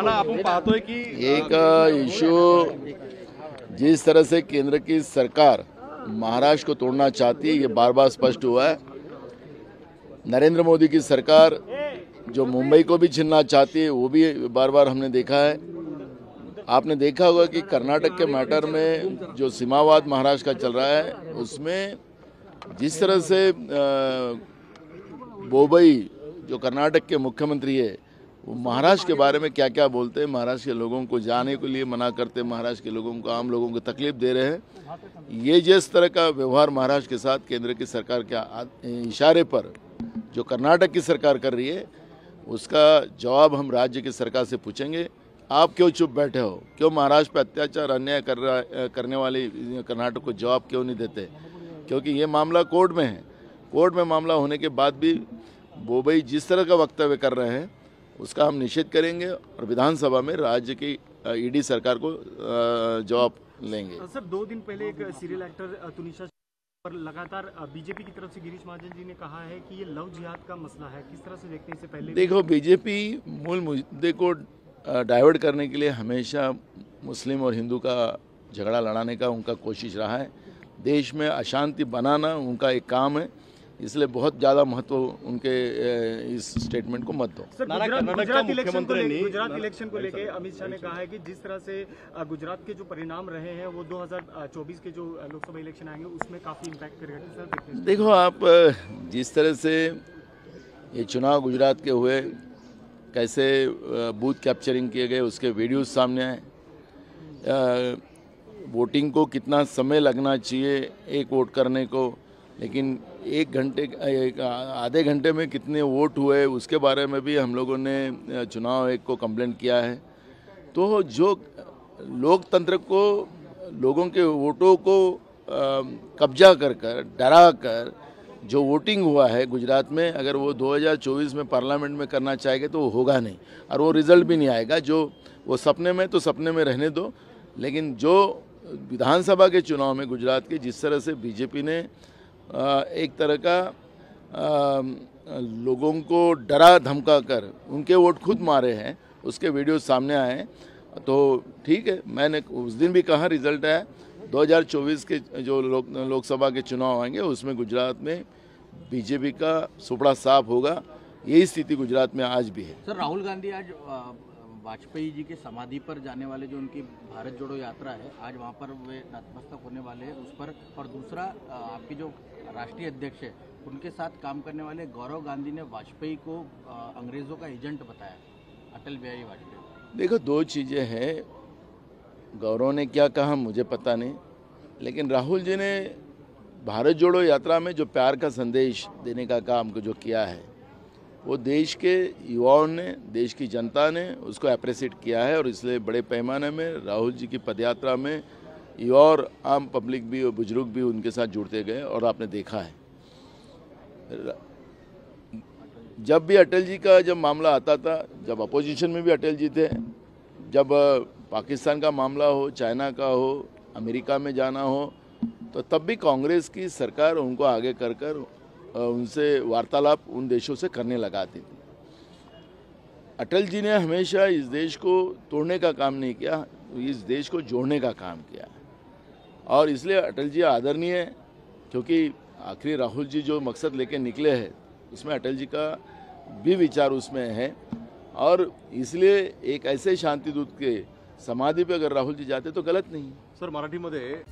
आपण पाहतोय की एक इश्यू जिस तरह से केंद्र की सरकार महाराष्ट्र को तोड़ना चाहती है, ये बार बार स्पष्ट हुआ है। नरेंद्र मोदी की सरकार जो मुंबई को भी छीनना चाहती है, वो भी बार बार हमने देखा है। आपने देखा होगा कि कर्नाटक के मैटर में जो सीमावाद महाराष्ट्र का चल रहा है, उसमें जिस तरह से बोबई जो कर्नाटक के मुख्यमंत्री है, वो महाराष्ट्र के बारे में क्या क्या बोलते हैं, महाराष्ट्र के लोगों को जाने के लिए मना करते हैं, महाराष्ट्र के लोगों को, आम लोगों को तकलीफ दे रहे हैं। ये जिस तरह का व्यवहार महाराष्ट्र के साथ केंद्र की सरकार के इशारे पर जो कर्नाटक की सरकार कर रही है, उसका जवाब हम राज्य की सरकार से पूछेंगे। आप क्यों चुप बैठे हो? क्यों महाराष्ट्र पर अत्याचार अन्याय करने वाले कर्नाटक को जवाब क्यों नहीं देते? क्योंकि ये मामला कोर्ट में है। कोर्ट में मामला होने के बाद भी बोबई जिस तरह का वक्तव्य कर रहे हैं, उसका हम निषेध करेंगे और विधानसभा में राज्य की ईडी सरकार को जवाब लेंगे। सर, 2 दिन पहले एक सीरियल एक्टर तुनिशा पर लगातार बीजेपी की तरफ से गिरीश महाजन जी ने कहा है कि ये लव जिहाद का मसला है। किस तरह से देखते हैं? इससे पहले देखो, बीजेपी मूल मुद्दे को डाइवर्ट करने के लिए हमेशा मुस्लिम और हिंदू का झगड़ा लड़ाने का उनका कोशिश रहा है। देश में अशांति बनाना उनका एक काम है, इसलिए बहुत ज़्यादा महत्व उनके इस स्टेटमेंट को मत दो। सर, गुजरात इलेक्शन को लेकर अमित शाह ने कहा है कि जिस तरह से गुजरात के जो परिणाम रहे हैं, वो 2024 के जो लोकसभा इलेक्शन आएंगे उसमें काफ़ी इम्पैक्ट करेगा। सर, देखो, आप जिस तरह से ये चुनाव गुजरात के हुए, कैसे बूथ कैप्चरिंग किए गए, उसके वीडियोस सामने आए। वोटिंग को कितना समय लगना चाहिए एक वोट करने को, लेकिन आधे घंटे में कितने वोट हुए, उसके बारे में भी हम लोगों ने चुनाव आयोग को कंप्लेंट किया है। तो जो लोकतंत्र को, लोगों के वोटों को कब्जा कर डरा कर जो वोटिंग हुआ है गुजरात में, अगर वो 2024 में पार्लियामेंट में करना चाहेंगे तो वो होगा नहीं, और वो रिजल्ट भी नहीं आएगा। जो वो सपने में, तो सपने में रहने दो। लेकिन जो विधानसभा के चुनाव में गुजरात के जिस तरह से बीजेपी ने एक तरह का लोगों को डरा धमका कर उनके वोट खुद मारे हैं, उसके वीडियो सामने आए हैं। तो ठीक है, मैंने उस दिन भी कहा रिजल्ट आया 2024 के जो लोकसभा के चुनाव आएंगे, उसमें गुजरात में बीजेपी का सुपड़ा साफ होगा। यही स्थिति गुजरात में आज भी है। सर, राहुल गांधी आज वाजपेयी जी के समाधि पर जाने वाले जो उनकी भारत जोड़ो यात्रा है, आज वहाँ पर वे नतमस्तक होने वाले हैं उस पर। और दूसरा, आपके जो राष्ट्रीय अध्यक्ष है, उनके साथ काम करने वाले गौरव गांधी ने वाजपेयी को अंग्रेजों का एजेंट बताया, अटल बिहारी वाजपेयी। देखो, 2 चीज़ें हैं। गौरव ने क्या कहा मुझे पता नहीं, लेकिन राहुल जी ने भारत जोड़ो यात्रा में जो प्यार का संदेश देने का काम जो किया है, वो देश के युवाओं ने, देश की जनता ने उसको अप्रिशिएट किया है। और इसलिए बड़े पैमाने में राहुल जी की पदयात्रा में युवा और आम पब्लिक भी और बुजुर्ग भी उनके साथ जुड़ते गए। और आपने देखा है, जब भी अटल जी का जब मामला आता था, जब अपोजिशन में भी अटल जी थे, जब पाकिस्तान का मामला हो, चाइना का हो, अमेरिका में जाना हो, तो तब भी कांग्रेस की सरकार उनको आगे कर उनसे वार्तालाप उन देशों से करने लगाती थी। अटल जी ने हमेशा इस देश को तोड़ने का काम नहीं किया, इस देश को जोड़ने का काम किया। और इसलिए अटल जी आदरणीय है, क्योंकि आखिरी राहुल जी जो मकसद लेके निकले हैं, उसमें अटल जी का भी विचार उसमें है। और इसलिए एक ऐसे शांति दूत के समाधि पे अगर राहुल जी जाते तो गलत नहीं। सर, मराठीमध्ये